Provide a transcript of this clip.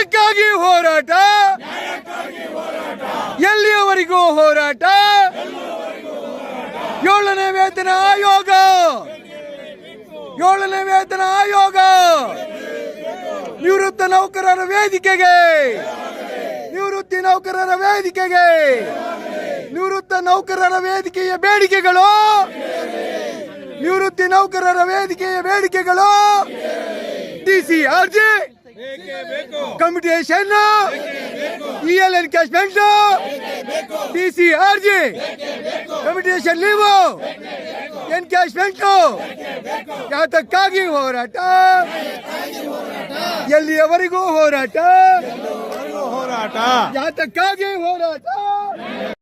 ನ್ಯಾಯಕ್ಕಾಗಿ ಹೋರಾಟ, ಎಲ್ಲಿಯವರೆಗೂ ಹೋರಾಟ. 7ನೇ ವೇತನ ಆಯೋಗ, 7ನೇ ವೇತನ ಆಯೋಗ, ನಿವೃತ್ತ ನೌಕರರ ವೇದಿಕೆಗೆ, ನಿವೃತ್ತಿ ನೌಕರರ ವೇದಿಕೆಗೆ, ನಿವೃತ್ತ ನೌಕರರ ವೇದಿಕೆಯ ಬೇಡಿಕೆಗಳು, ನಿವೃತ್ತಿ ನೌಕರರ ವೇದಿಕೆಯ ಬೇಡಿಕೆಗಳು. DCRG commutation, EL encashment, DCRG commutation leave, encashment. ಯಾತಕ್ಕಾಗಿ ಹೋರಾಟ, ಎಲ್ಲಿಯವರೆಗೂ ಹೋರಾಟ, ಯಾತಕ್ಕಾಗಿ ಹೋರಾಟ.